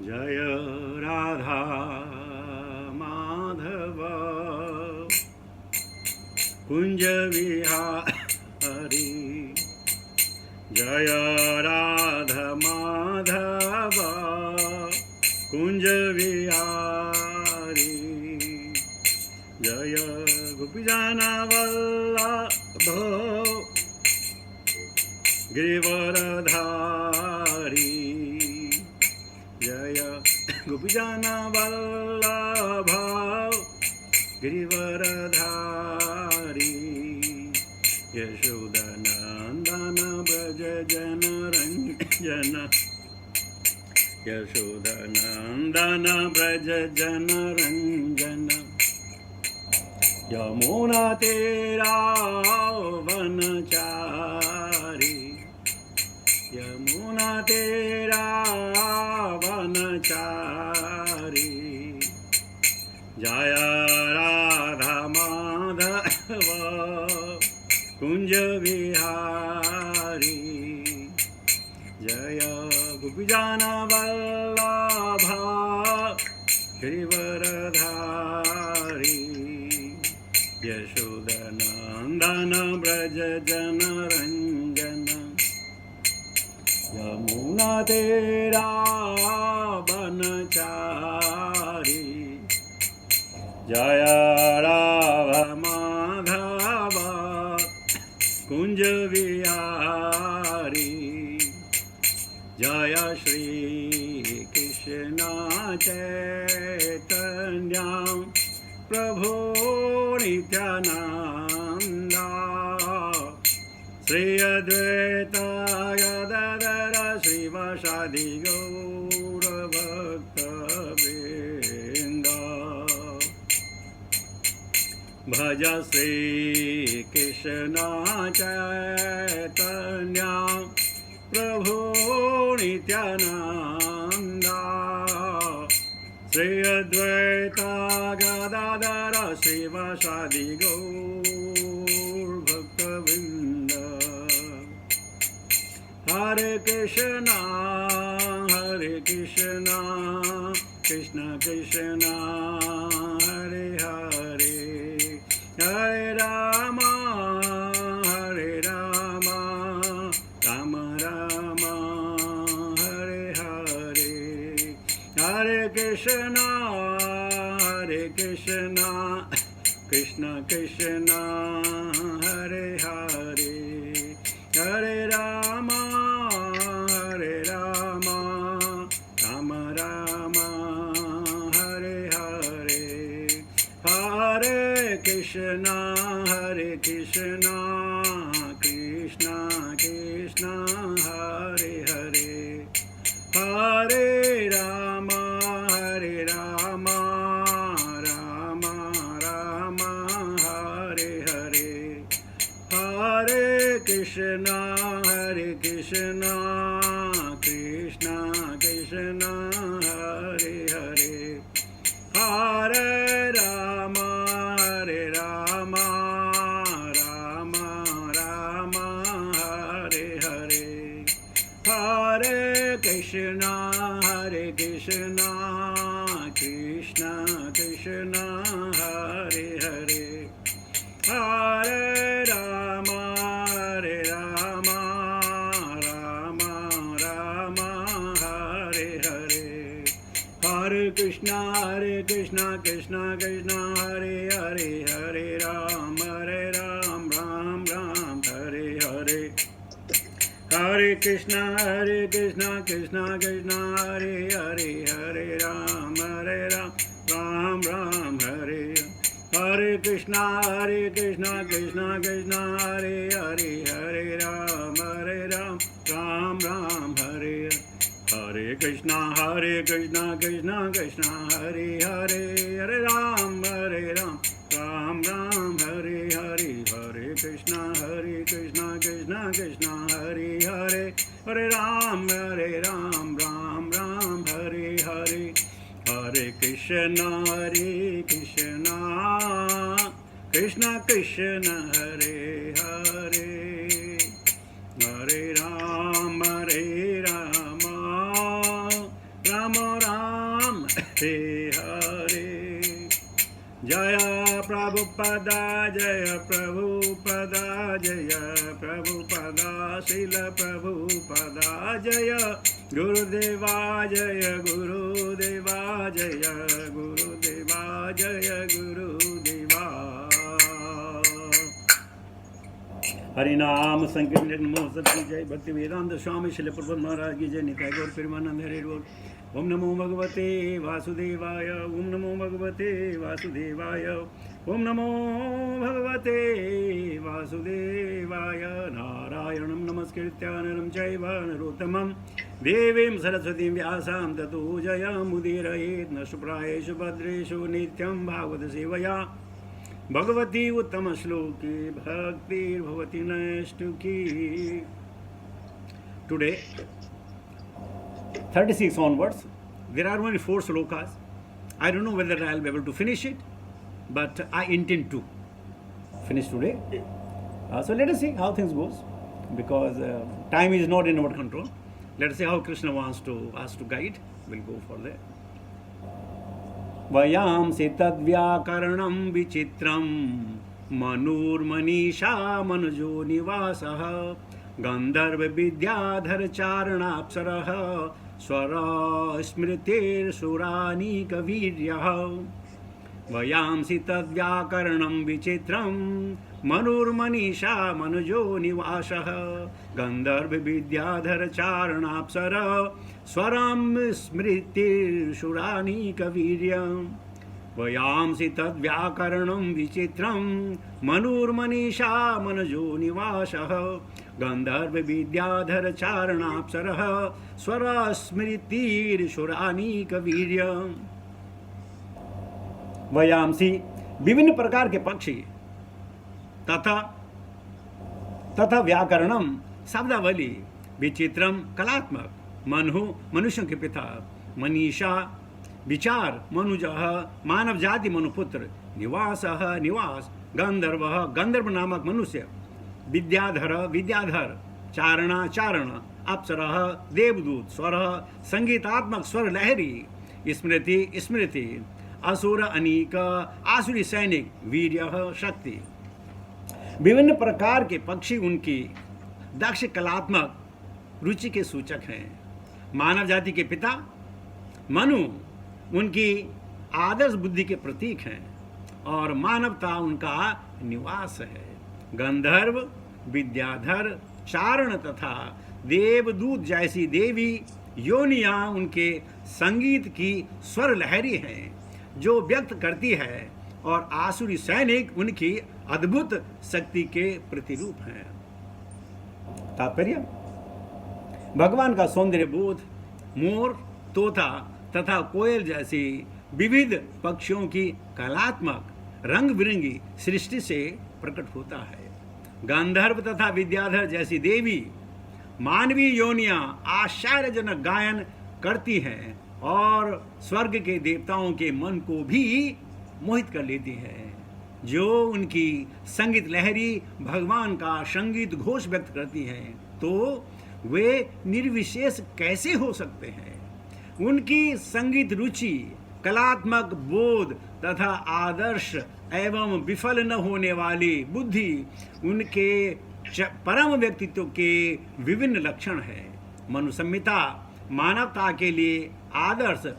जय राधा माधव कुंज विहारी। जय राधा माधव कुंज विहारी। जय गोपीजन वल्लभ गिरिवरधारी। जय गोपीजन वल्लभ गिरिवरधारी। यशोदनंदन ब्रज जनरंजन। यशोदनंदन ब्रज जनरंजन। यमुना तेरा वनचारी। यमुना तेरा वनचारी। जय राधा माधव कुंज विहारी। जय गोपीजन वल्लभ गिरिवरधारी। यशोदनंदन ब्रज जनरंजन। यमुना तेरा वनचारी। जय राधा माधव कुंज विहारी। जय श्री कृष्ण चैतन्य प्रभु नित्यानंद। श्री अद्वैत गदाधर श्रीवासादि गौर भक्तवृंद। भज श्री कृष्ण चैतन्य प्रभु नित्यानंद। श्री अद्वैत गदाधर श्रीवासादि गौर भक्तवृंद। हरे कृष्ण कृष्ण कृष्ण हरे हरे। हरे राम राम राम हरे हरे। हरे कृष्ण कृष्ण कृष्ण हरे हरे। हरे राम राम राम हरे हरे। हरे कृष्ण कृष्ण कृष्ण हरे हरे। हरे राम राम राम हरे हरे। हरे कृष्ण कृष्ण कृष्ण हरे हरे। हरे राम राम राम हरे हरे। हरे कृष्ण कृष्ण कृष्ण हरे हरे। हरे राम राम राम हरे हरे। हरे कृष्ण कृष्ण कृष्ण हरे हरे। हरे राम राम राम हरे हरे। हरे कृष्ण कृष्ण कृष्ण हरे हरे। हरे राम राम राम हरे। हरे कृष्ण कृष्ण कृष्ण हरे हरे। हरे राम राम हरे। हरे कृष्ण कृष्ण कृष्ण हरे हरे। हरे राम राम हरे हरे। हरे कृष्ण कृष्ण कृष्ण हरे हरे। हरे राम राम हरे हरे। हरे कृष्ण कृष्ण कृष्ण हरे हरे। हरे राम राम हे हरे। जय प्रभुपदा जय प्रभुपदा जय प्रभुपदा श्रील प्रभुपदा जय गुरुदेवा जय गुरुदेवा जय गुरुदेवा जय गुरुदेवा। हरिनाम संकीर्तन नमो सत्य जय भक्ति वेदांत स्वामी श्रील प्रभुपाद महाराज की जय। निताय गौर प्रेमानंद हरे बोल। ओम नमो भगवते वासुदेवाय ओम नमो भगवते वासुदेवाय ओम नमो भगवते वासुदेवाय। नारायणं नमस्कृत्य नरं चैव नरोत्तमं देवीं सरस्वतीं व्यासां ततो जयमुदीरयेत्। नष्टप्रायेषु भद्रेषु नित्यं भागवत सेवया भगवती उत्तम श्लोके भक्तिर्भवति नैष्ठिकी। Today 36 onwards, there are only 4 slokas. I don't know whether I'll be able to finish it, but I intend to finish today. So let us see how things goes, because time is not in our control. Let us see how Krishna wants to us to guide. We'll go for that. वयांसि तद्व्याकरणं विचित्रं मनुर्मनीषा मनुजो निवासः गन्धर्वविद्याधरचारणाप्सरः स्वरस्मृतिर्सुरानीकवीर्यः। वयांसि तद्व्याकरणं विचित्रं मनुर्मनीषा मनुजो निवासः गन्धर्वविद्याधरचारणाप्सरः स्वरं स्मृतिर्सुरानीकवीर्यम्। वयांसि तद्व्याकरणं विचित्रं मनुर्मनीषा मनुजो निवासः गन्धर्वविद्याधरचारणाप्सरः स्वरस्मृतिर्सुरानीकवीर्यम्। वयांसि विभिन्न प्रकार के पक्षी तथा व्याकरणम शब्दावली विचित्रम कलात्मक मनु मनुष्यों के पिता मनीषा विचार मनुजः मानव जाति मनुपुत्र निवासः निवास गंधर्वः गंधर्व नामक मनुष्य विद्याधर विद्याधर चारणा चारण अप्सरः देवदूत स्वरः संगीतात्मक स्वर लहरी स्मृति स्मृति असुर अनीक आसुरी सैनिक वीर्य शक्ति। विभिन्न प्रकार के पक्षी उनकी दक्ष कलात्मक रुचि के सूचक हैं। मानव जाति के पिता मनु उनकी आदर्श बुद्धि के प्रतीक हैं और मानवता उनका निवास है। गंधर्व विद्याधर चारण तथा देवदूत जैसी देवी योनियां उनके संगीत की स्वर लहरी हैं जो व्यक्त करती है और आसुरी सैनिक उनकी अद्भुत शक्ति के प्रतिरूप हैं। तात्पर्य भगवान का सौंदर्य बोध मोर तोता तथा कोयल जैसी विविध पक्षियों की कलात्मक रंग बिरंगी सृष्टि से प्रकट होता है। गंधर्व तथा विद्याधर जैसी देवी मानवीय योनियां आश्चर्यजनक गायन करती हैं और स्वर्ग के देवताओं के मन को भी मोहित कर लेती है। जो उनकी संगीत लहरी भगवान का संगीत घोष व्यक्त करती हैं तो वे निर्विशेष कैसे हो सकते हैं। उनकी संगीत रुचि कलात्मक बोध तथा आदर्श एवं विफल न होने वाली बुद्धि उनके परम व्यक्तित्व के विभिन्न लक्षण हैं। मनु संहिता मानवता के लिए आदर्श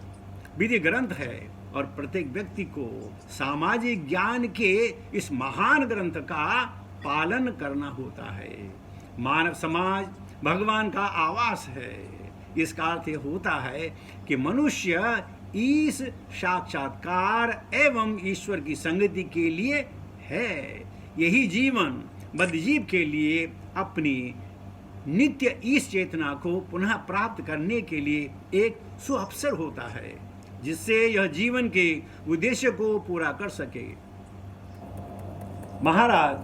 विधि ग्रंथ है और प्रत्येक व्यक्ति को सामाजिक ज्ञान के इस महान ग्रंथ का पालन करना होता है। मानव समाज भगवान का आवास है। इसका अर्थ यह होता है कि मनुष्य इस साक्षात्कार एवं ईश्वर की संगति के लिए है। यही जीवन बद्धजीव के लिए अपनी नित्य इस चेतना को पुनः प्राप्त करने के लिए एक सुअवसर होता है जिससे यह जीवन के उद्देश्य को पूरा कर सके। महाराज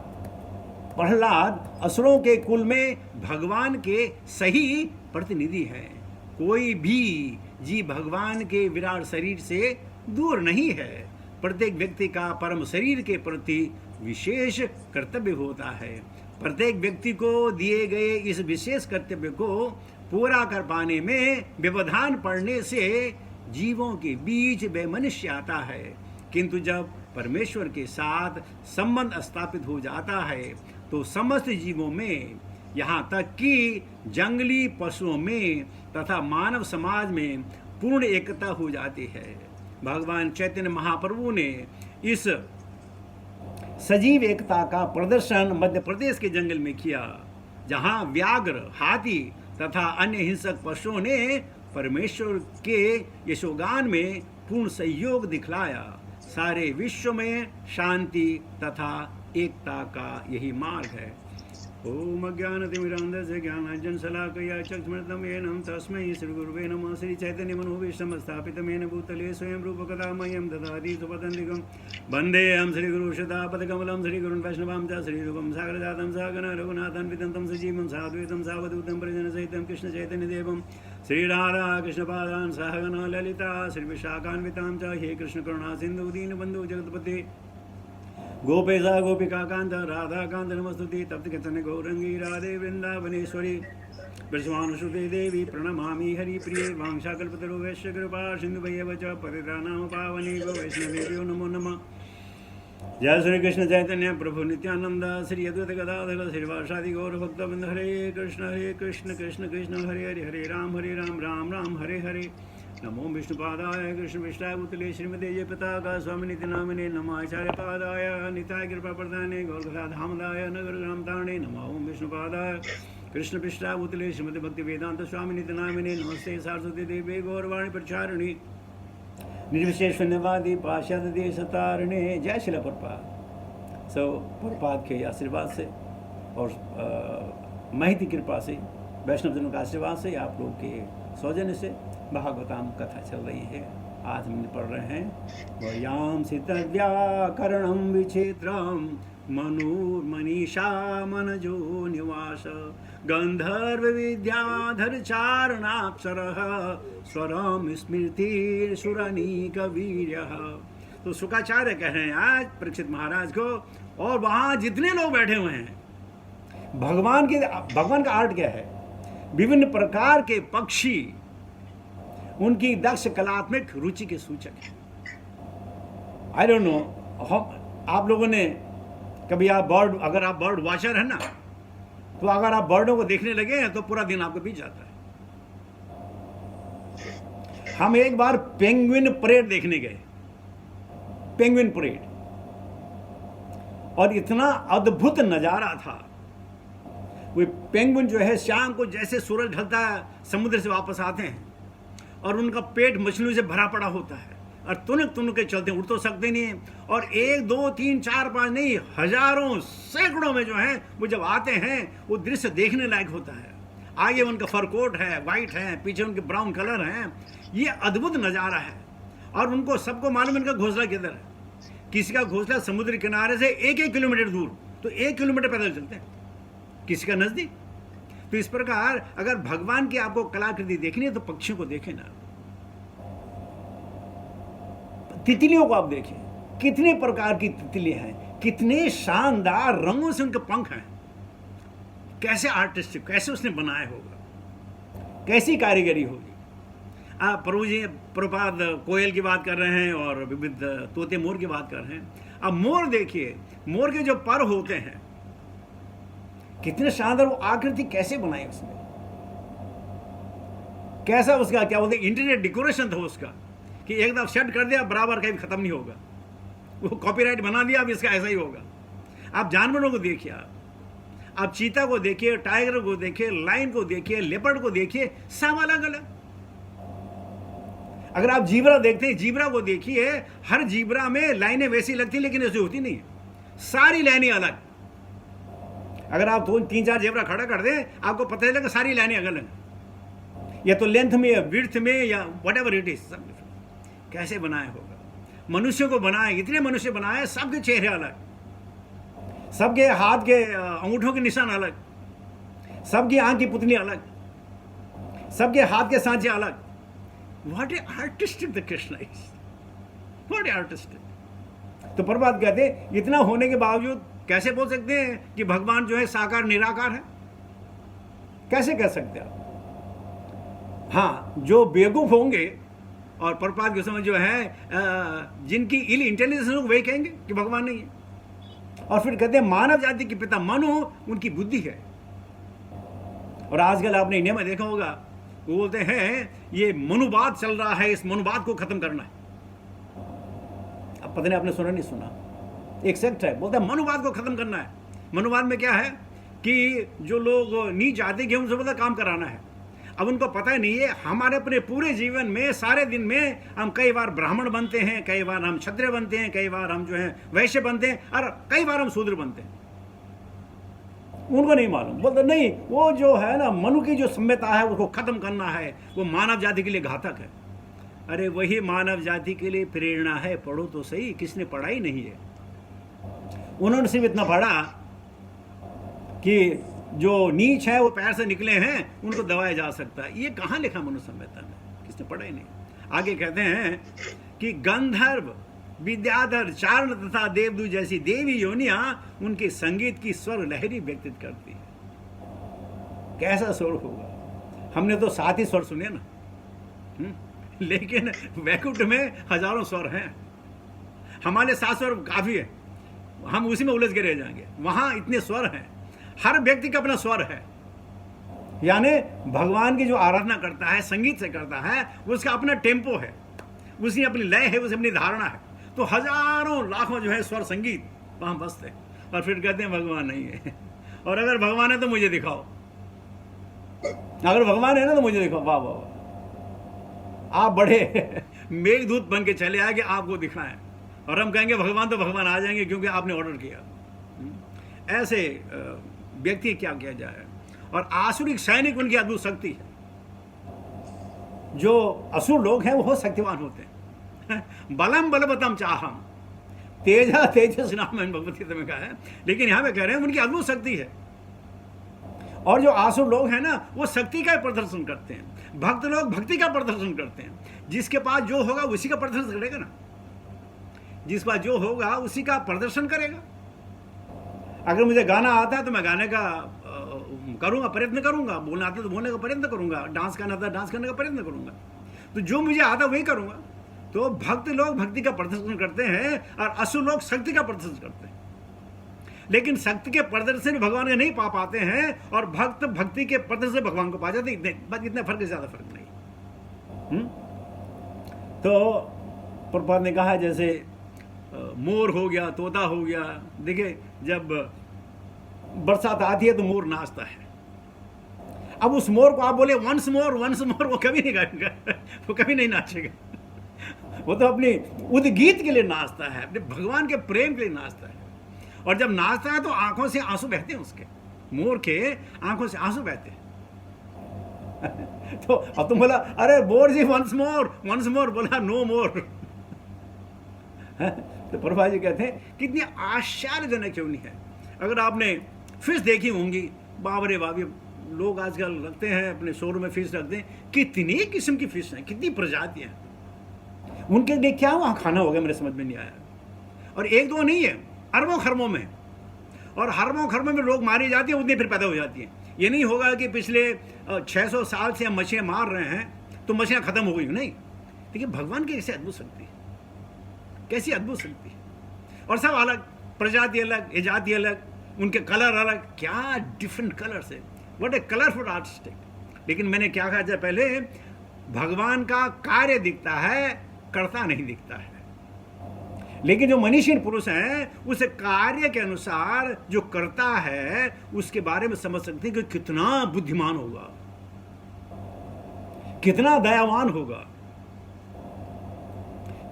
प्रहलाद असुरों के कुल में भगवान के सही प्रतिनिधि हैं। कोई भी जीव भगवान के विराट शरीर से दूर नहीं है। प्रत्येक व्यक्ति का परम शरीर के प्रति विशेष कर्तव्य होता है। प्रत्येक व्यक्ति को दिए गए इस विशेष कर्तव्य को पूरा कर पाने में व्यवधान पड़ने से जीवों के बीच वैमनस्य आता है, किंतु जब परमेश्वर के साथ संबंध स्थापित हो जाता है तो समस्त जीवों में, यहाँ तक कि जंगली पशुओं में तथा मानव समाज में पूर्ण एकता हो जाती है। भगवान चैतन्य महाप्रभु ने इस सजीव एकता का प्रदर्शन मध्य प्रदेश के जंगल में किया, जहाँ व्याघ्र, हाथी तथा अन्य हिंसक पशुओं ने परमेश्वर के यशोगान में पूर्ण सहयोग दिखलाया। सारे विश्व में शांति तथा एकता का यही मार्ग है। ओम अज्ञानतिमिरान्धस्य ज्ञानाञ्जनशलाकया चक्षुरुन्मिलितं येन तस्मै श्रीगुरुवे नमः। श्री चैतन्य मनोभीष्टं स्थापितं येन भूतले स्वयं रूपकथा मह्यं ददाति सुपदन्तिकं वन्देऽहं श्रीगुरुशतापदकमलं श्रीगुरुन् वैष्णवां च श्रीरूपं सागरजातं सहगण रघुनाथान्वितं सजीवं साद्वैतं सावधूतं परिजनसहितं कृष्णचैतन्यदेवं श्रीराधा कृष्णपादान् सहगण ललिता श्रीविशाखान्वितां च। हे कृष्णकरुणा सिन्धु दीनबन्धु जगत्पते गोपेशा गोपिकाकांत राधाकांत नमस्तुते। तप्त कथन गौरंगी राधे वृंदावनेश्वरी वृषभानुसुते देवी प्रणमामि हरिप्रिये। वांशाकल्पतरो वैश्य कृपा सिन्धुभ्यैव च पतितानां पावनेभ्यो वैष्णवेभ्यो नमो नमः। जय श्री कृष्ण चैतन्य प्रभु नित्यानंद श्री अद्वैत गदाधर श्रीवासादि गौर भक्तवृंद। हरे कृष्ण कृष्ण कृष्ण हरे हरे, हरे राम राम राम हरे हरे। नमो विष्णुपादाय कृष्ण विष्टाय भूतले श्रीमते जय पताका स्वामी नित्य नामिने नमः। आचार्य पादाय निताय कृपा प्रदाने गौरकथा धामदाय नगर ग्राम तारणे नमः। ओम विष्णुपादाय कृष्ण विष्टाय भूतले श्रीमते भक्ति वेदांत स्वामी नित्य नामिने नमस्ते। सारस्वती देवी गौरवाणी प्रचारिणी निर्विशेष शून्यवादी पाश्चात्य देश तारिणे। जय शिला प्रभुपाद। सो प्रभुपाद के आशीर्वाद से और महती कृपा से, वैष्णवजनों का आशीर्वाद से, आप लोग के सौजन्य से भागवताम कथा चल रही है। आज हम पढ़ रहे हैं वयाम सितव्याकरणम विचित्रम मनुर्मनीषा मनजो निवास गंधर्व विद्याधर चारणाक्षरः स्वरम स्मृति सुरनीक वीर्यः। तो शुकाचार्य कह रहे हैं आज परीक्षित महाराज को, और वहाँ जितने लोग बैठे हुए हैं, भगवान का आर्ट क्या है? विभिन्न प्रकार के पक्षी उनकी दक्ष कलात्मक रुचि के सूचक है। आई डोंट नो, आप लोगों ने कभी अगर आप बर्ड वॉचर है ना, तो अगर आप बर्डों को देखने लगे हैं तो पूरा दिन आपको बीत जाता है। हम एक बार पेंगुइन परेड देखने गए, पेंगुइन परेड, और इतना अद्भुत नजारा था। वो पेंगुइन जो है शाम को जैसे सूरज ढलता है समुद्र से वापस आते हैं और उनका पेट मछलियों से भरा पड़ा होता है और तुनक के चलते, उड़ तो सकते नहीं हैं। और 1 2 3 4 5 नहीं, हजारों सैकड़ों में जो है वो जब आते हैं वो दृश्य देखने लायक होता है। आगे उनका फर कोट है, वाइट है, पीछे उनके ब्राउन कलर हैं। ये अद्भुत नज़ारा है। और उनको सबको मालूम इनका घोंसला किधर है। किसी का घोंसला समुद्र किनारे से 1 किलोमीटर दूर, तो 1 किलोमीटर पैदल चलते हैं, किसी का नजदीक। तो इस प्रकार अगर भगवान की आपको कलाकृति देखनी है तो पक्षियों को देखें ना, तितलियों को आप देखें, कितने प्रकार की तितलियां हैं, कितने शानदार रंगों से उनके पंख हैं। कैसे आर्टिस्टिक, कैसे उसने बनाया होगा, कैसी कारीगरी होगी। आप प्रभु जी प्रपाद कोयल की बात कर रहे हैं और विविध तोते मोर की बात कर रहे हैं। अब मोर देखिए, मोर के जो पर होते हैं कितने शानदार, वो आकृति कैसे बनाई उसने, कैसा उसका क्या बोलते इंटीरियर डेकोरेशन था उसका, कि एक दफा सेट कर दिया बराबर कहीं खत्म नहीं होगा, वो कॉपीराइट बना दिया, अब इसका ऐसा ही होगा। आप जानवरों को देखिए, आप चीता को देखिए, टाइगर को देखिए, लाइन को देखिए, लेपर्ड को देखिए, सब अलग अलग। अगर आप जीब्रा देखते हैं, जीब्रा को देखिए, हर जीब्रा में लाइनें वैसी लगती लेकिन ऐसी होती नहीं है, सारी लाइनें अलग। अगर आप 3-4 जेबरा खड़ा कर दें आपको पता चलेगा सारी लाइनें अलग हैं, या तो लेंथ में या विड्थ में या वट एवर इट इज। सब कैसे बनाया होगा, मनुष्य को बनाए, इतने मनुष्य बनाए, सबके चेहरे अलग, सबके हाथ के अंगूठों के निशान अलग, सबकी आंख की पुतली अलग, सबके हाथ के सांचे अलग। What A artistic the Krishna is, what A artistic. तो प्रभुपाद कहते इतना होने के बावजूद कैसे बोल सकते हैं कि भगवान जो है साकार निराकार है? कैसे कह सकते हैं? हाँ, जो बेवकूफ होंगे और प्रपात गोस्वामी जो है जिनकी इल इंटेलिजेंस लोग वही कहेंगे कि भगवान नहीं है। और फिर कहते हैं मानव जाति के पिता मनु उनकी बुद्धि है। और आजकल आपने इंडिया में देखा होगा, वो बोलते हैं ये मनुवाद चल रहा है, इस मनुवाद को खत्म करना है। अब पता नहीं आपने सुना नहीं सुना, एक सेक्ट है बोलता है मनुवाद को खत्म करना है। मनुवाद में क्या है कि जो लोग नीच जाति के उनसे बोलता काम कराना है। अब उनको पता ही नहीं है हमारे अपने पूरे जीवन में सारे दिन में हम कई बार ब्राह्मण बनते हैं, कई बार हम क्षत्रिय बनते हैं, कई बार हम जो है वैश्य बनते हैं, और कई बार हम शूद्र बनते हैं। उनको नहीं मालूम, बोलते नहीं वो जो है ना मनु की जो सभ्यता है उसको खत्म करना है, वो मानव जाति के लिए घातक है। अरे वही मानव जाति के लिए प्रेरणा है, पढ़ो तो सही। किसने पढ़ा ही नहीं है, उन्होंने सिर्फ इतना पढ़ा कि जो नीच है वो पैर से निकले हैं उनको दबाया जा सकता है। ये कहाँ लिखा मनुष्य संहिता में, किसने पढ़ा ही नहीं। आगे कहते हैं कि गंधर्व, विद्याधर, चारण तथा देवदूत जैसी देवी योनियां उनके संगीत की स्वर लहरी व्यक्तित करती है। कैसा स्वर होगा, हमने तो 7 ही स्वर सुने ना, लेकिन वैकुंठ में हजारों स्वर हैं। हमारे 7 स्वर काफी है, हम उसी में उलझ के रह जाएंगे। वहां इतने स्वर हैं, हर व्यक्ति का अपना स्वर है। यानी भगवान की जो आराधना करता है, संगीत से करता है, उसका अपना टेम्पो है, उसकी अपनी लय है, उसकी अपनी धारणा है। तो हजारों लाखों जो है स्वर संगीत वहां बसते हैं, और फिर कहते हैं भगवान नहीं है। और अगर भगवान है तो मुझे दिखाओ, अगर भगवान है ना तो मुझे दिखाओ। वाह वाह वाह, आप बड़े मेघदूत बन के चले आए कि आपको दिखाएं, और हम कहेंगे भगवान तो भगवान आ जाएंगे क्योंकि आपने ऑर्डर किया। ऐसे व्यक्ति क्या किया जाए। और आसुरिक सैनिक उनकी अद्भुत शक्ति है। जो असुर लोग हैं वो शक्तिवान होते हैं। बलम बलवतम चाहम तेजा तेजस नाम भगवती में कहा है, लेकिन यहां पे कह रहे हैं उनकी अद्भुत शक्ति है। और जो आसुर लोग हैं ना वो शक्ति का प्रदर्शन करते हैं, भक्त लोग भक्ति का प्रदर्शन करते हैं। जिसके पास जो होगा उसी का प्रदर्शन करेगा ना, जिस पास जो होगा उसी का प्रदर्शन करेगा। अगर मुझे गाना आता है तो मैं गाने का करूंगा, प्रयत्न करूंगा, बोलना आता है तो बोलने का प्रयत्न करूंगा, डांस करना आता है डांस करने का प्रयत्न करूंगा। तो जो मुझे आता है वही करूंगा। तो भक्त लोग भक्ति का प्रदर्शन करते हैं और असुर लोग शक्ति का प्रदर्शन करते हैं। लेकिन शक्ति के प्रदर्शन भगवान के नहीं पा पाते हैं, और भक्त भक्ति के प्रदर्शन भगवान को पा जाते हैं। इतने फर्क है, ज्यादा फर्क नहीं। तो प्रभुपाद ने कहा जैसे मोर हो गया, तोता हो गया। देखिए जब बरसात आती है तो मोर नाचता है। अब उस मोर को आप बोले वंस मोर, वो कभी नहीं गाएगा, वो कभी नहीं नाचेगा। वो तो अपनी उद्गीत के लिए नाचता है, अपने भगवान के प्रेम के लिए नाचता है। और जब नाचता है तो आंखों से आंसू बहते हैं, उसके मोर के आंखों से आंसू बहते हैं। तो अब तुम बोला अरे मोर जी वंस मोर, बोला नो मोर। तो प्रभुपाद जी कहते हैं कितनी आश्चर्यजनक क्यों नहीं है। अगर आपने फिश देखी होंगी, बाबरे बाबी लोग आजकल रखते हैं अपने शोरूम में, फिश रखते हैं। कितनी किस्म की फिश हैं, कितनी प्रजातियां हैं। उनके लिए क्या वहां खाना होगा मेरे समझ में नहीं आया। और एक दो नहीं है, अरबों खरबों में, और अरबों खरबों में लोग मारी जाती है, उतनी फिर पैदा हो जाती हैं। ये नहीं होगा कि पिछले 600 साल से हम मछलियां मार रहे हैं तो मछलियां खत्म हो गई, नहीं। देखिए भगवान की कैसे अद्भुत शक्ति है, कैसी अद्भुत शक्ति है। और सब अलग, प्रजाति अलग, जाति अलग, उनके कलर अलग, क्या डिफरेंट कलर्स है। What A colourful artistic. लेकिन मैंने क्या कहा था पहले, भगवान का कार्य दिखता है, कर्ता नहीं दिखता है। लेकिन जो मनीषी पुरुष हैं उस कार्य के अनुसार जो करता है उसके बारे में समझ सकते हैं कि कितना बुद्धिमान होगा, कितना दयावान होगा,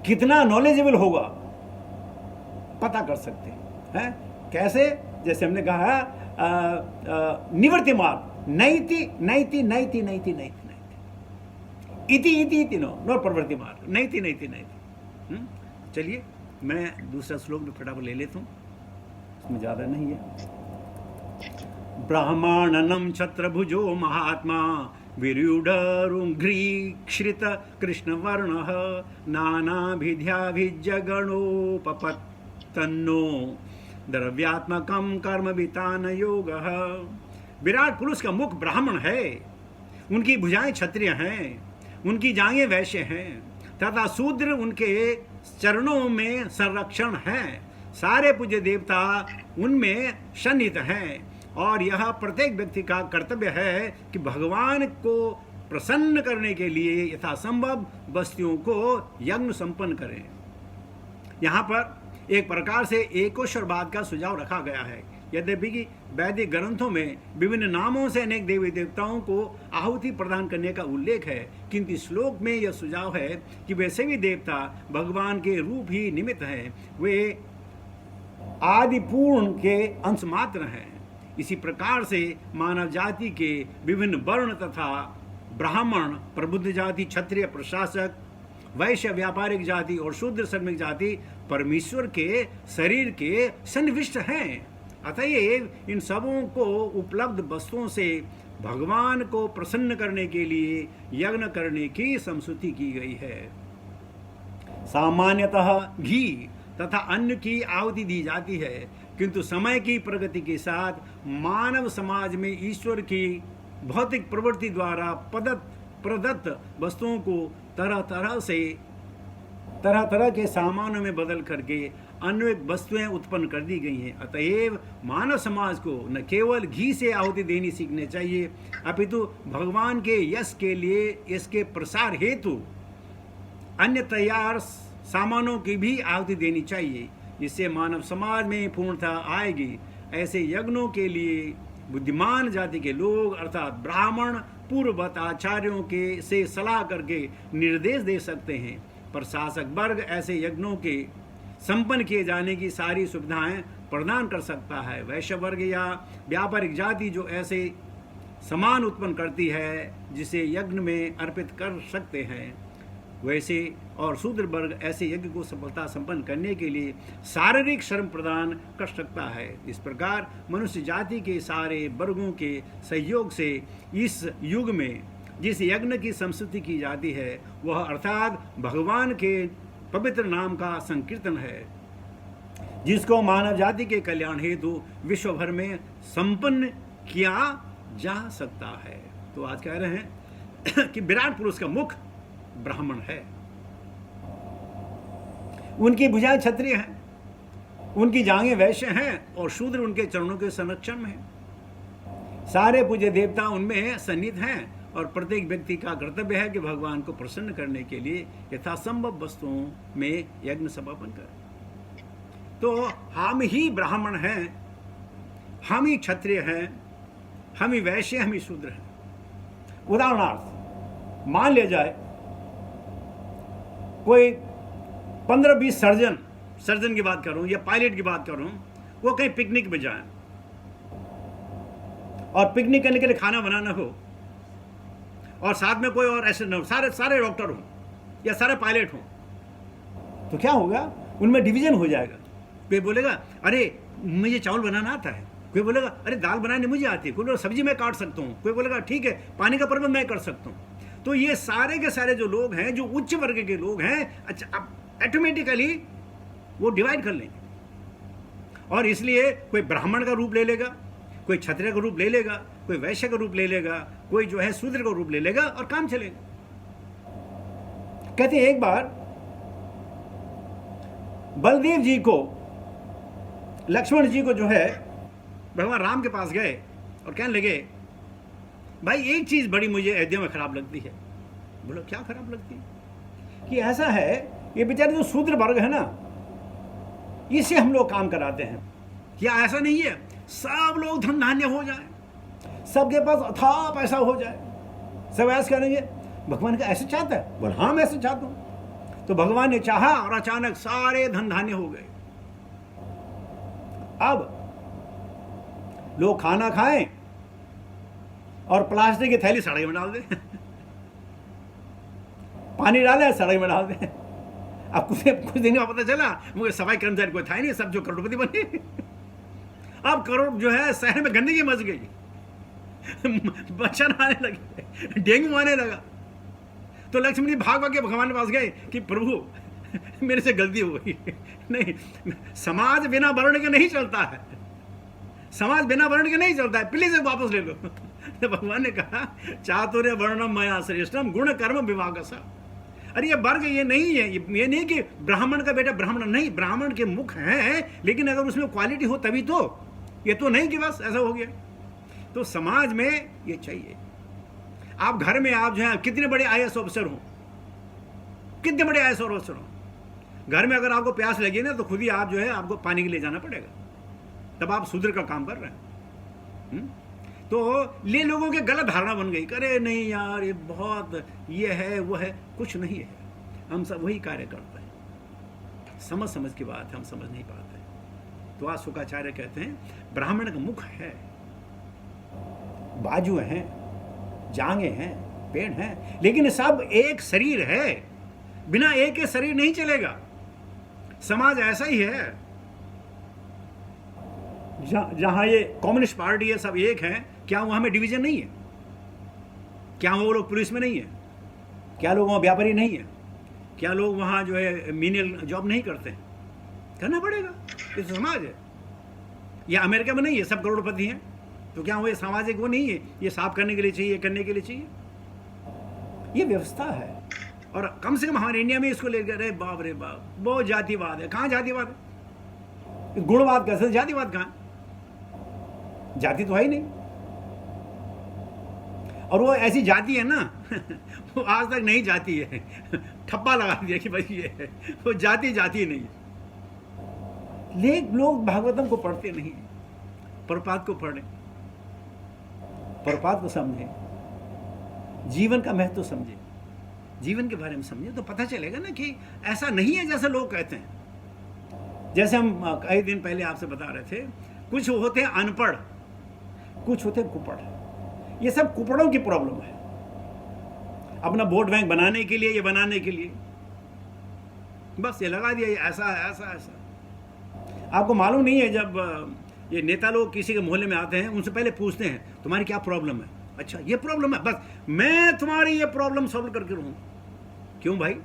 कितना नॉलेजेबल होगा, पता कर सकते हैं। कैसे? जैसे हमने कहा निवृत्ति मार्ग, नैति नैति नैति नैति नैति नैति इति इति इति नो प्रवृत्ति मार्ग, नैति नैति नैति। चलिए मैं दूसरा श्लोक भी फटाफट ले लेता हूँ, इसमें ज़्यादा नहीं है। ब्राह्मणनम छत्रभुजो महात्मा विरूढ़रुघ्रीक्षित कृष्णवर्णः नानाभिध्याभिजगणोपपत्तन्नो द्रव्यात्मकं कर्म वितान योगः। विराट पुरुष का मुख ब्राह्मण है, उनकी भुजाएं क्षत्रिय हैं, उनकी जांघें वैश्य हैं, तथा शूद्र उनके चरणों में संरक्षण है। सारे पूज्य देवता उनमें सन्निहित हैं और यह प्रत्येक व्यक्ति का कर्तव्य है कि भगवान को प्रसन्न करने के लिए यथासंभव वस्तुओं को यज्ञ संपन्न करें। यहाँ पर एक प्रकार से एकोश्वरवाद का सुझाव रखा गया है। यद्यपि कि वैदिक ग्रंथों में विभिन्न नामों से अनेक देवी देवताओं को आहुति प्रदान करने का उल्लेख है, किंतु श्लोक में यह सुझाव है कि वे सभी देवता भगवान के रूप ही निमित्त हैं, वे आदि पूर्ण के अंश मात्र हैं। इसी प्रकार से मानव जाति के विभिन्न वर्ण तथा ब्राह्मण, प्रबुद्ध जाति, क्षत्रिय, प्रशासक, वैश्य, व्यापारिक जाति और शूद्र श्रमिक जाति परमेश्वर के शरीर के सन्निविष्ट हैं। अतएव इन सबों को उपलब्ध वस्तुओं से भगवान को प्रसन्न करने के लिए यज्ञ करने की संस्तुति की गई है। सामान्यतः घी तथा अन्न की आहुति दी जाती है, किंतु समय की प्रगति के साथ मानव समाज में ईश्वर की भौतिक प्रवृत्ति द्वारा प्रदत्त वस्तुओं को तरह तरह के सामानों में बदल करके अन्य वस्तुएं उत्पन्न कर दी गई हैं। अतएव मानव समाज को न केवल घी से आहुति देनी सीखनी चाहिए, अपितु भगवान के यश के लिए इसके प्रसार हेतु अन्य तैयार सामानों की भी आहुति देनी चाहिए, जिससे मानव समाज में पूर्णता आएगी। ऐसे यज्ञों के लिए बुद्धिमान जाति के लोग अर्थात ब्राह्मण पूर्ववत आचार्यों के से सलाह करके निर्देश दे सकते हैं। प्रशासक वर्ग ऐसे यज्ञों के संपन्न किए जाने की सारी सुविधाएं प्रदान कर सकता है। वैश्य वर्ग या व्यापारिक जाति जो ऐसे सामान उत्पन्न करती है जिसे यज्ञ में अर्पित कर सकते हैं, वैसे और शूद्र वर्ग ऐसे यज्ञ को सफलता संपन्न करने के लिए शारीरिक श्रम प्रदान कर सकता है। इस प्रकार मनुष्य जाति के सारे वर्गों के सहयोग से इस युग में जिस यज्ञ की संस्तुति की जाती है वह अर्थात भगवान के पवित्र नाम का संकीर्तन है, जिसको मानव जाति के कल्याण हेतु विश्व भर में संपन्न किया जा सकता है। तो आज कह रहे हैं कि विराट पुरुष का मुख ब्राह्मण है, उनकी भुजाएं क्षत्रिय हैं, उनकी जांघें वैश्य हैं और शूद्र उनके चरणों के संरक्षण में हैं। सारे पूज्य देवता उनमें सन्निहित हैं और प्रत्येक व्यक्ति का कर्तव्य है कि भगवान को प्रसन्न करने के लिए यथासंभव वस्तुओं में यज्ञ समापन करें। तो हम ही ब्राह्मण हैं, हम ही क्षत्रिय हैं, हम ही वैश्य, हम ही शूद्र हैं। उदाहरणार्थ मान लिया जाए कोई 15-20 सर्जन की बात करूं या पायलट की बात करूं, वो कहीं पिकनिक में जाएं और पिकनिक करने के लिए खाना बनाना हो और साथ में कोई और ऐसे न हो, सारे डॉक्टर हों या सारे पायलट हों, तो क्या होगा? उनमें डिवीजन हो जाएगा। कोई बोलेगा अरे मुझे चावल बनाना आता है, कोई बोलेगा अरे दाल बनाने मुझे आती है, कोई बोलेगा सब्जी मैं काट सकता हूँ, कोई बोलेगा ठीक है पानी का प्रबंध मैं कर सकता हूँ। तो ये सारे के सारे जो लोग हैं, जो उच्च वर्ग के लोग हैं, अच्छा अब ऑटोमेटिकली वो डिवाइड कर लेंगे और इसलिए कोई ब्राह्मण का रूप ले लेगा, कोई क्षत्रिय का रूप ले लेगा, कोई वैश्य का रूप ले लेगा, कोई जो है शूद्र का रूप ले लेगा और काम चलेगा। कहते हैं एक बार बलदेव जी को, लक्ष्मण जी को जो है भगवान राम के पास गए और कहने लगे भाई एक चीज बड़ी मुझे अयोध्या में खराब लगती है। बोलो क्या खराब लगती है? कि ऐसा है ये बेचारे जो शूद्र वर्ग है ना, इससे हम लोग काम कराते हैं। क्या ऐसा नहीं है सब लोग धन धान्य हो जाए, सबके पास अथाह पैसा हो जाए, सब ऐसा करेंगे? भगवान का ऐसे चाहता है? बोल हाँ मैं ऐसे चाहता हूं। तो भगवान ने चाहा और अचानक सारे धन धान्य हो गए। अब लोग खाना खाएं और प्लास्टिक की थैली सड़क में डाल दें, पानी डाले सड़क में डाल दें। अब कुछ दिन में पता चला मुझे सफाई कर्मचारी कोई था ही नहीं, सब जो करोड़पति बने। अब करोड़ जो है शहर में गंदगी मच गई, मच्छर आने लगे, डेंगू आने लगा। तो लक्ष्मण जी भाग के भगवान के पास गए कि प्रभु मेरे से गलती हो गई। नहीं, समाज बिना वर्ण के नहीं चलता है, समाज बिना वर्ण के नहीं चलता है, प्लीज वापस ले लो। तो भगवान ने कहा चातुर्य वर्णम मया श्रेष्ठम गुण कर्म विभागसा। अरे ये वर्ग ये नहीं है, ये नहीं कि ब्राह्मण का बेटा ब्राह्मण नहीं, ब्राह्मण के मुख हैं, लेकिन अगर उसमें क्वालिटी हो तभी तो, ये तो नहीं कि बस ऐसा हो गया। तो समाज में ये चाहिए। आप घर में आप जो है कितने बड़े IAS ऑफिसर हो, कितने बड़े IAS ऑफिसर हो, घर में अगर आपको प्यास लगी ना तो खुद ही आप जो है आपको पानी के लिए जाना पड़ेगा, तब आप शूद्र का काम कर रहे हैं। तो ये लोगों के गलत धारणा बन गई, अरे नहीं यार ये बहुत ये है वो है, कुछ नहीं है। हम सब वही कार्य करते हैं, समझ की बात है, हम समझ नहीं पाते। तो आज शुक्राचार्य कहते हैं ब्राह्मण का मुख है, बाजू हैं, जांघें हैं, पेड़ हैं, लेकिन सब एक शरीर है। बिना एक के शरीर नहीं चलेगा। समाज ऐसा ही है, जहां ये कम्युनिस्ट पार्टी है सब एक है, क्या वहां में डिवीजन नहीं है? क्या वो लोग पुलिस में नहीं है? क्या लोग वहां व्यापारी नहीं है? क्या लोग वहां जो है मीनियल जॉब नहीं करते हैं? करना पड़ेगा, ये तो समाज है। ये अमेरिका में नहीं है, सब करोड़पति हैं, तो क्या वो ये सामाजिक वो नहीं है, ये साफ करने के लिए चाहिए, करने के लिए चाहिए, ये व्यवस्था है। और कम से कम हमारे इंडिया में इसको लेकर अरे बाप रे बाप बहुत जातिवाद है। कहाँ जातिवाद है? गुणवाद कैसे, जातिवाद कहाँ? जाति तो है ही नहीं। और वो ऐसी जाति है ना वो आज तक नहीं जाती है, ठप्पा लगा दिया कि भाई ये है, वो जाति नहीं है। लेकिन लोग भागवतम को पढ़ते नहीं, प्रपात को पढ़ें, प्रपात को समझें, जीवन का महत्व समझें, जीवन के बारे में समझें, तो पता चलेगा ना कि ऐसा नहीं है जैसे लोग कहते हैं। जैसे हम कई दिन पहले आपसे बता रहे थे, कुछ होते हैं अनपढ़, कुछ होते हैं कुपड़। ये सब कुपड़ों की प्रॉब्लम है। अपना वोट बैंक बनाने के लिए, ये बनाने के लिए बस ये लगा दिया, ये ऐसा ऐसा ऐसा। आपको मालूम नहीं है, जब ये नेता लोग किसी के मोहल्ले में आते हैं, उनसे पहले पूछते हैं तुम्हारी क्या प्रॉब्लम है? अच्छा ये प्रॉब्लम है, बस मैं तुम्हारी ये प्रॉब्लम सॉल्व करके रहूँ। क्यों भाई?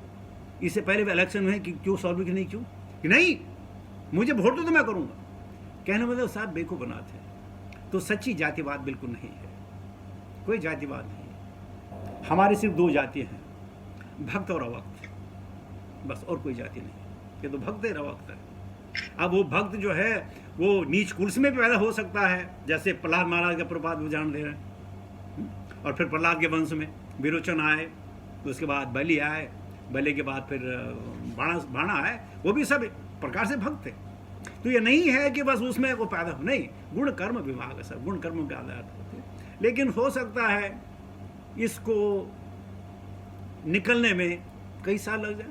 इससे पहले भी इलेक्शन में कि क्यों सॉल्व की नहीं, क्यों कि नहीं मुझे वोट दो तो मैं करूँगा। कहने मतलब साहब बेवकूफ़ बनाते हैं। तो सच्ची जातिवाद बिल्कुल नहीं है, कोई जातिवाद नहीं। हमारी सिर्फ दो जातियाँ हैं, भक्त और अवक्त, बस, और कोई जाति नहीं। ये तो भक्त है, अवक्त है। अब वो भक्त जो है वो नीच कुल में पैदा हो सकता है, जैसे प्रहलाद महाराज का प्रपात उदाहरण दे रहे हैं। और फिर प्रहलाद के वंश में विरोचन आए, तो उसके बाद बलि आए, बलि के बाद फिर बाणा आए, वो भी सब प्रकार से भक्त थे। तो ये नहीं है कि बस उसमें वो पैदा हो, नहीं, गुण कर्म विभाग है सब, गुण कर्म के आधार होते हैं। लेकिन हो सकता है इसको निकलने में कई साल लग जाए,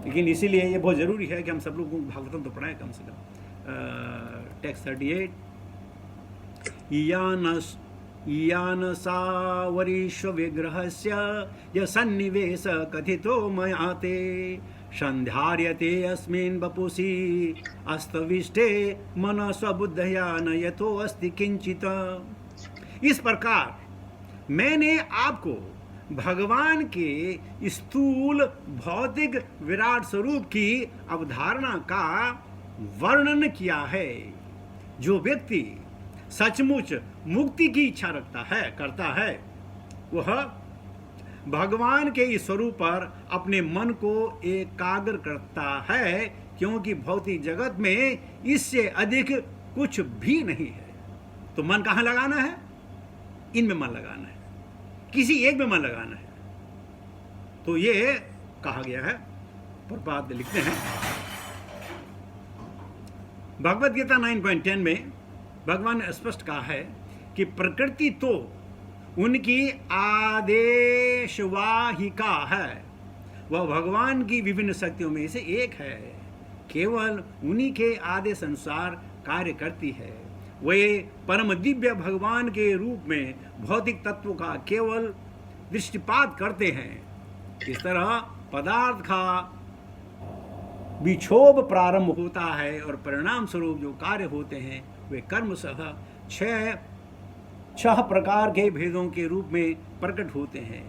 लेकिन इसीलिए ये बहुत ज़रूरी है कि हम सब लोग भागवतम तो पढ़ाएं कम से कम। टेक्स्ट 38 यान सावरीश्व विग्रहस्य य सन्निवेश कथितो मया ते संध्यार्यते अस्मिन् वपुषि अस्तविष्टे मन स्वबुद्धया न यथो अस्ति किंचित। इस प्रकार मैंने आपको भगवान के स्थूल भौतिक विराट स्वरूप की अवधारणा का वर्णन किया है। जो व्यक्ति सचमुच मुक्ति की इच्छा रखता है, करता है, वह भगवान के इस स्वरूप पर अपने मन को एकाग्र करता है, क्योंकि भौतिक जगत में इससे अधिक कुछ भी नहीं है। तो मन कहाँ लगाना है? इनमें मन लगाना है, किसी एक में मन लगाना है। तो ये कहा गया है, प्रपात लिखते हैं भगवद गीता 9.10 में भगवान ने स्पष्ट कहा है कि प्रकृति तो उनकी आदेशवाहिका है, वह भगवान की विभिन्न शक्तियों में से एक है, केवल उन्हीं के आदेश अनुसार कार्य करती है। वे परम दिव्य भगवान के रूप में भौतिक तत्वों का केवल दृष्टिपात करते हैं। इस तरह पदार्थ का विक्षोभ प्रारंभ होता है और परिणाम स्वरूप जो कार्य होते हैं वे कर्मशः छह प्रकार के भेदों के रूप में प्रकट होते हैं।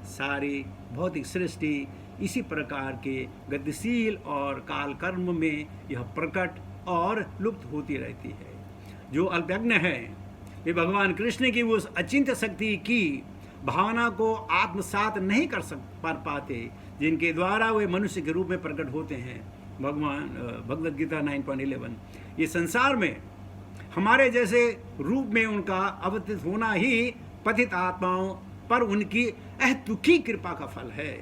सारी भौतिक सृष्टि इसी प्रकार के गतिशील और काल कर्म में यह प्रकट और लुप्त होती रहती है। जो अल्पज्ञ है वे भगवान कृष्ण की उस अचिंत्य शक्ति की भावना को आत्मसात नहीं कर पाते, जिनके द्वारा वे मनुष्य के रूप में प्रकट होते हैं। भगवद गीता 9.11। ये संसार में हमारे जैसे रूप में उनका अवतरित होना ही पतित आत्माओं पर उनकी अहेतुकी कृपा का फल है।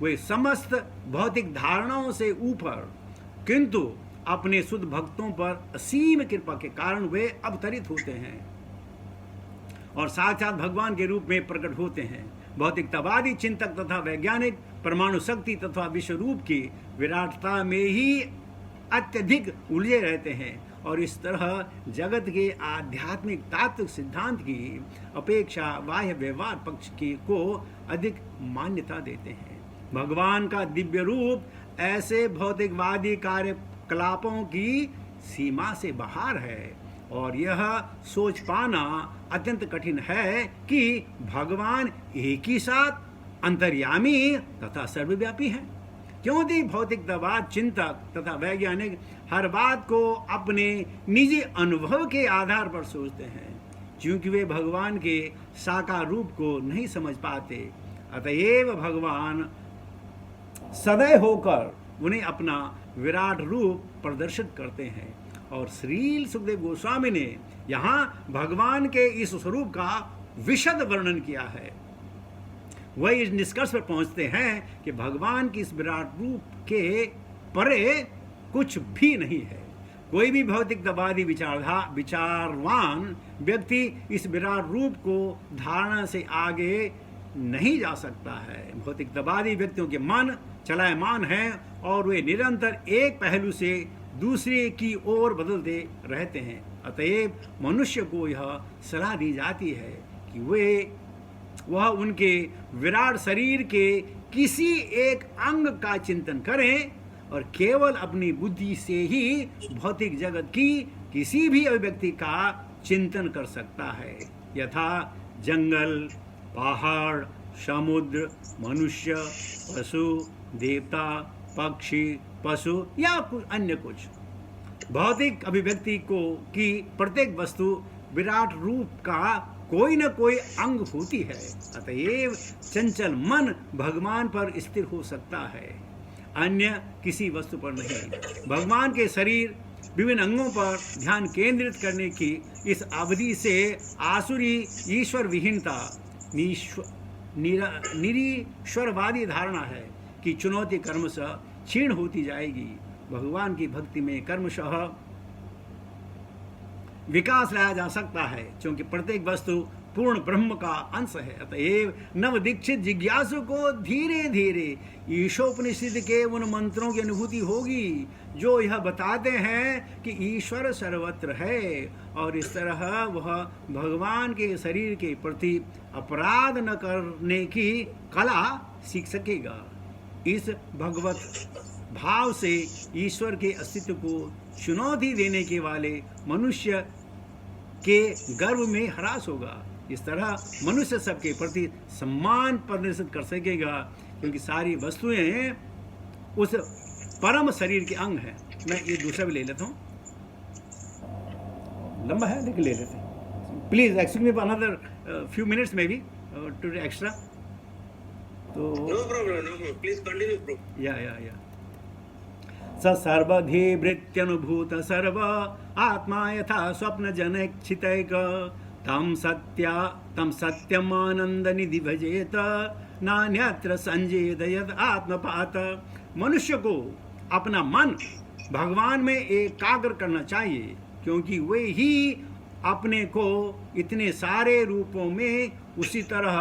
वे समस्त भौतिक धारणाओं से ऊपर, किंतु अपने शुद्ध भक्तों पर असीम कृपा के कारण वे अवतरित होते हैं और साक्षात भगवान के रूप में प्रकट होते हैं। भौतिकतावादी चिंतक तथा वैज्ञानिक परमाणु शक्ति तथा विश्व रूप की विराटता में ही अत्यधिक उलझे रहते हैं और इस तरह जगत के आध्यात्मिक तात्विक सिद्धांत की अपेक्षा बाह्य व्यवहार पक्ष की को अधिक मान्यता देते हैं। भगवान का दिव्य रूप ऐसे भौतिकवादी कार्यकलापों की सीमा से बाहर है और यह सोच पाना अत्यंत कठिन है कि भगवान एक ही साथ अंतर्यामी तथा सर्वव्यापी है, क्योंकि भौतिकतावाद चिंतक तथा वैज्ञानिक हर बात को अपने निजी अनुभव के आधार पर सोचते हैं, क्योंकि वे भगवान के साकार रूप को नहीं समझ पाते। अतएव भगवान सदैव होकर उन्हें अपना विराट रूप प्रदर्शित करते हैं। और श्री सुखदेव गोस्वामी ने यहाँ भगवान के इस स्वरूप का विशद वर्णन किया है। वह इस निष्कर्ष पर पहुंचते हैं कि भगवान की इस विराट रूप के परे कुछ भी नहीं है। कोई भी भौतिकतावादी विचारवान व्यक्ति इस विराट रूप को धारणा से आगे नहीं जा सकता है। भौतिकतावादी व्यक्तियों के मन चलायमान हैं और वे निरंतर एक पहलू से दूसरे की ओर बदलते रहते हैं। अतएव मनुष्य को यह सलाह दी जाती है कि वह उनके विराट शरीर के किसी एक अंग का चिंतन करें और केवल अपनी बुद्धि से ही भौतिक जगत की किसी भी अभिव्यक्ति का चिंतन कर सकता है, यथा जंगल, पहाड़, समुद्र, मनुष्य, पशु, देवता, पक्षी, पशु या अन्य कुछ। भौतिक अभिव्यक्ति को की प्रत्येक वस्तु विराट रूप का कोई न कोई अंग होती है। अतएव चंचल मन भगवान पर स्थिर हो सकता है, अन्य किसी वस्तु पर नहीं। भगवान के शरीर विभिन्न अंगों पर ध्यान केंद्रित करने की इस अवधि से आसुरी ईश्वर विहीनता निरीश्वरवादी धारणा है कि चुनौती कर्मशः क्षीण होती जाएगी। भगवान की भक्ति में कर्मशः विकास लाया जा सकता है, क्योंकि प्रत्येक वस्तु पूर्ण ब्रह्म का अंश है। अतएव नव दीक्षित जिज्ञासु को धीरे धीरे ईशोपनिषद के उन मंत्रों की अनुभूति होगी जो यह बताते हैं कि ईश्वर सर्वत्र है, और इस तरह वह भगवान के शरीर के प्रति अपराध न करने की कला सीख सकेगा। इस भगवत भाव से ईश्वर के अस्तित्व को चुनौती देने के वाले मनुष्य के गर्व में ह्रास होगा। इस तरह मनुष्य सबके प्रति सम्मान प्रदर्शित कर सकेगा, क्योंकि सारी वस्तुएं उस परम शरीर के अंग हैं। मैं ये दूसरा भी ले लेता हूँ, लंबा है लेकिन ले लेते हैं। Please excuse me for another few minutes में भी टू एक्स्ट्रा। तो no problem, please continue bro. या स सर्वधिवृत्यनुभूत सर्व आत्मा यथा स्वप्न जनक्षितैक तम सत्यम आनंद निधि भजेत नान्यत्र संजेदयत आत्मपात। मनुष्य को अपना मन भगवान में एकाग्र करना चाहिए, क्योंकि वे ही अपने को इतने सारे रूपों में उसी तरह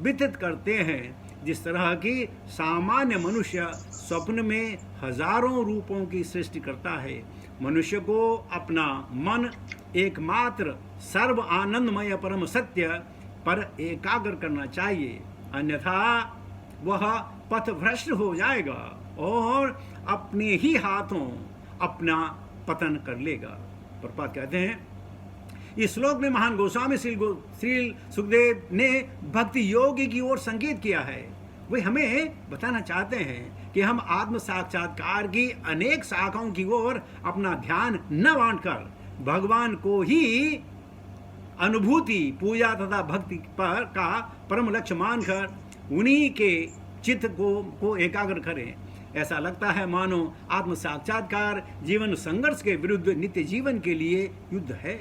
वितरित करते हैं जिस तरह की सामान्य मनुष्य स्वप्न में हजारों रूपों की सृष्टि करता है। मनुष्य को अपना मन एकमात्र सर्व आनंदमय परम सत्य पर एकाग्र करना चाहिए, अन्यथा वह पथभ्रष्ट हो जाएगा और अपने ही हाथों अपना पतन कर लेगा। प्रपात कहते हैं, इस श्लोक में महान गोस्वामी श्री सुखदेव ने भक्ति योग की ओर संकेत किया है। वे हमें बताना चाहते हैं कि हम आत्म साक्षात्कार की अनेक शाखाओं की ओर अपना ध्यान न बांटकर भगवान को ही अनुभूति, पूजा तथा भक्ति पर का परम लक्ष्य मानकर उन्हीं के चित्त को एकाग्र करें। ऐसा लगता है मानो आत्म साक्षात्कार जीवन संघर्ष के विरुद्ध नित्य जीवन के लिए युद्ध है।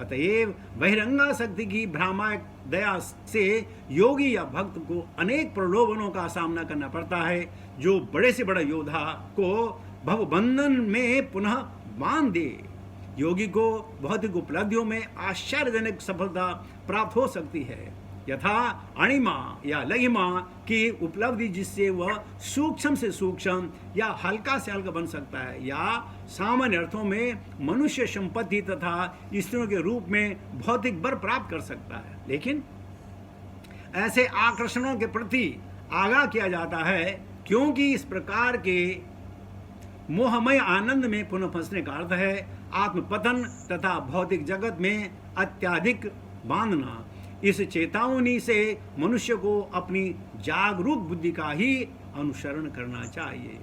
अतएव बहिरंगा शक्ति की भ्रामक दया से योगी या भक्त को अनेक प्रलोभनों का सामना करना पड़ता है, जो बड़े से बड़ा योद्धा को भवबंधन में पुनः बांध दे। योगी को भौतिक उपलब्धियों में आश्चर्यजनक सफलता प्राप्त हो सकती है, यथा अणिमा या लघिमा की उपलब्धि, जिससे वह सूक्ष्म से सूक्ष्म या हल्का से हल्का बन सकता है, या सामान्य अर्थों में मनुष्य संपत्ति तथा स्त्रियों के रूप में भौतिक बर प्राप्त कर सकता है। लेकिन ऐसे आकर्षणों के प्रति आगाह किया जाता है, क्योंकि इस प्रकार के मोहमय आनंद में पुनः फंसने का अर्थ है आत्मपतन तथा भौतिक जगत में अत्यधिक बांधना। इस चेतावनी से मनुष्य को अपनी जागरूक बुद्धि का ही अनुसरण करना चाहिए।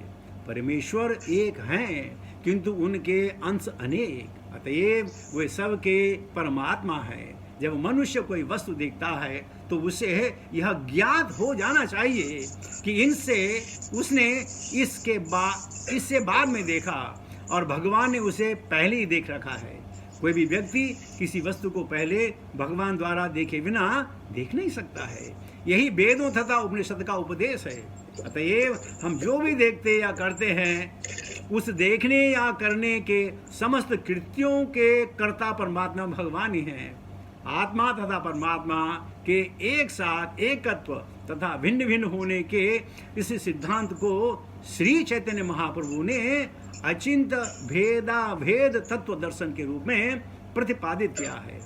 परमेश्वर एक हैं, किंतु उनके अंश अनेक, अतएव वे सबके परमात्मा है। जब मनुष्य कोई वस्तु देखता है तो उसे यह ज्ञात हो जाना चाहिए कि इनसे उसने इससे बाद में देखा और भगवान ने उसे पहले ही देख रखा है। कोई भी व्यक्ति किसी वस्तु को पहले भगवान द्वारा देखे बिना देख नहीं सकता है। यही वेदों तथा उपनिषद का उपदेश है। अतएव हम जो भी देखते या करते हैं, उस देखने या करने के समस्त कृत्यों के कर्ता परमात्मा भगवान ही हैं। आत्मा तथा परमात्मा के एक साथ एकत्व तथा भिन्न भिन्न होने के इस सिद्धांत को श्री चैतन्य महाप्रभु ने अचिंत भेदाभेद तत्व दर्शन के रूप में प्रतिपादित किया है।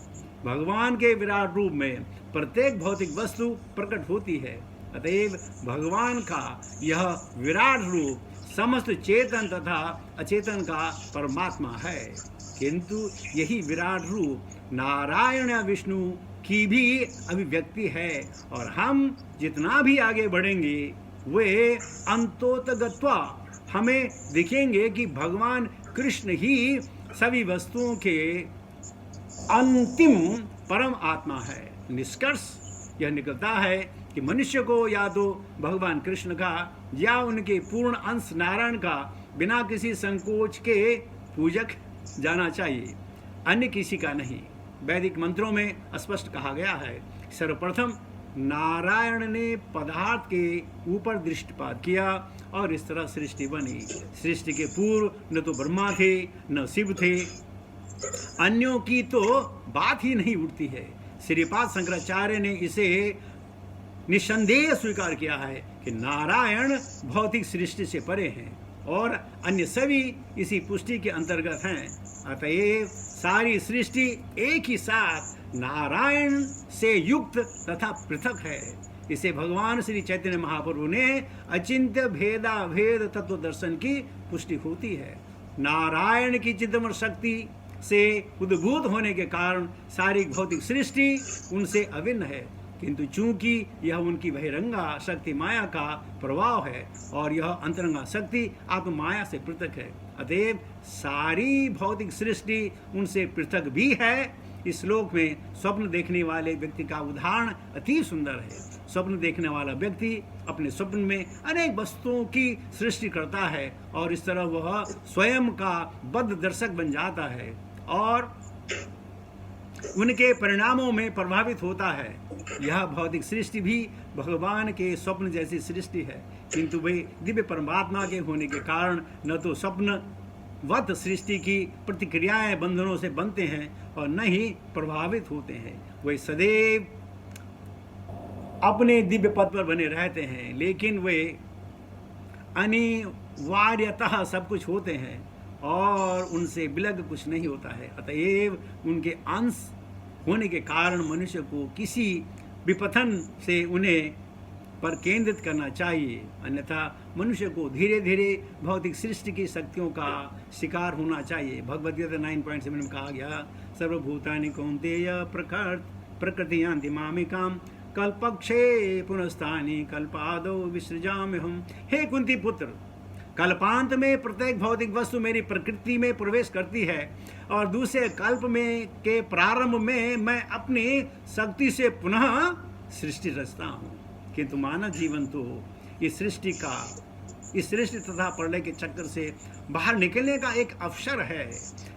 भगवान के विराट रूप में प्रत्येक भौतिक वस्तु प्रकट होती है। अतएव भगवान का यह विराट रूप समस्त चेतन तथा अचेतन का परमात्मा है, किंतु यही विराट रूप नारायण विष्णु की भी अभिव्यक्ति है। और हम जितना भी आगे बढ़ेंगे वे अंतोतगत्वा हमें दिखेंगे कि भगवान कृष्ण ही सभी वस्तुओं के अंतिम परम आत्मा है। निष्कर्ष यह निकलता है कि मनुष्य को या तो भगवान कृष्ण का या उनके पूर्ण अंश नारायण का बिना किसी संकोच के पूजक जाना चाहिए, अन्य किसी का नहीं। वैदिक मंत्रों में स्पष्ट कहा गया है, सर्वप्रथम नारायण ने पदार्थ के ऊपर दृष्टिपात किया और इस तरह सृष्टि बनी। सृष्टि के पूर्व न तो ब्रह्मा थे न शिव थे, अन्यों की तो बात ही नहीं उठती है। श्रीपाद शंकराचार्य ने इसे निसंदेह स्वीकार किया है कि नारायण भौतिक सृष्टि से परे हैं और अन्य सभी इसी पुष्टि के अंतर्गत हैं। अतएव सारी सृष्टि एक ही साथ नारायण से युक्त तथा पृथक है। इसे भगवान श्री चैतन्य महाप्रभु ने अचिंत्य भेदाभेद तत्व दर्शन की पुष्टि होती है। नारायण की चिंतन शक्ति से उद्भूत होने के कारण सारी भौतिक सृष्टि उनसे अभिन्न है, किंतु चूंकि यह उनकी बहिरंगा शक्ति माया का प्रभाव है और यह अंतरंगा शक्ति आत्म माया से पृथक है, अतएव सारी भौतिक सृष्टि उनसे पृथक भी है। इस श्लोक में स्वप्न देखने वाले व्यक्ति का उदाहरण अति सुंदर है। स्वप्न देखने वाला व्यक्ति अपने स्वप्न में अनेक वस्तुओं की सृष्टि करता है और इस तरह वह स्वयं का बद्ध दर्शक बन जाता है और उनके परिणामों में प्रभावित होता है। यह भौतिक सृष्टि भी भगवान के स्वप्न जैसी सृष्टि है, किंतु वे दिव्य परमात्मा के होने के कारण न तो स्वप्नवत सृष्टि की प्रतिक्रियाएं बंधनों से बनते हैं और न ही प्रभावित होते हैं। वे सदैव अपने दिव्य पद पर बने रहते हैं, लेकिन वे अनिवार्यतः सब कुछ होते हैं और उनसे विलग कुछ नहीं होता है। अतएव उनके अंश होने के कारण मनुष्य को किसी विपथन से उन्हें पर केंद्रित करना चाहिए, अन्यथा मनुष्य को धीरे धीरे भौतिक सृष्टि की शक्तियों का शिकार होना चाहिए। भगवद गीता 9.7 में कहा गया, सर्वभूतानि कौन्तेय प्रकृति यान्ति मामिकाम कल्पक्षे पुनस्तानि कल्पादौ विसृजाम्यहम्। हे कुंती पुत्र, कल्पांत में प्रत्येक भौतिक वस्तु मेरी प्रकृति में प्रवेश करती है और दूसरे कल्प में के प्रारंभ में मैं अपनी शक्ति से पुनः सृष्टि रचता हूँ। किंतु मानव जीवन तो इस सृष्टि तथा प्रलय के चक्कर से बाहर निकलने का एक अवसर है।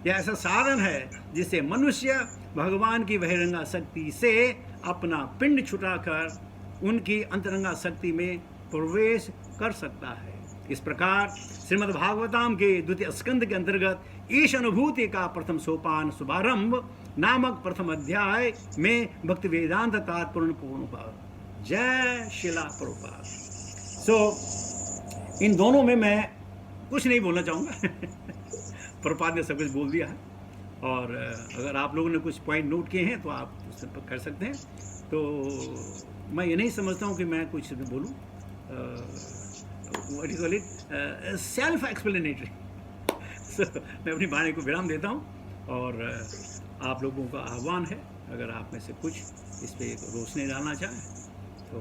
यह ऐसा साधन है जिससे मनुष्य भगवान की बहिरंगा शक्ति से अपना पिंड छुटाकर उनकी अंतरंगा शक्ति में प्रवेश कर सकता है। इस प्रकार श्रीमद् भागवतम के द्वितीय स्कंद के अंतर्गत ईश अनुभूति का प्रथम सोपान शुभारंभ नामक प्रथम अध्याय में भक्ति वेदांत तात्पर्य पूर्ण हुआ। जय शिला प्रभुपाद। इन दोनों में मैं कुछ नहीं बोलना चाहूँगा प्रभुपाद ने सब कुछ बोल दिया है, और अगर आप लोगों ने कुछ पॉइंट नोट किए हैं तो आप उस पर कर सकते हैं। तो मैं ये नहीं समझता हूँ कि मैं कुछ बोलूँ, what is call it, self explanatory. मैं अपनी वाणी को विराम देता हूँ और आप लोगों का आह्वान है, अगर आप में से कुछ इस पर रोशनी डालना चाहें तो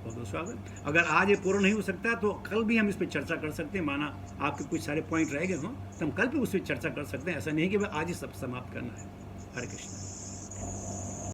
बहुत बहुत स्वागत। अगर आज ये पूर्ण नहीं हो सकता तो कल भी हम इस पर चर्चा कर सकते हैं। माना आपके कुछ सारे पॉइंट रह गए हों तो हम कल भी उस पर चर्चा कर सकते हैं। ऐसा नहीं कि आज ही सब समाप्त करना है। हरे कृष्ण।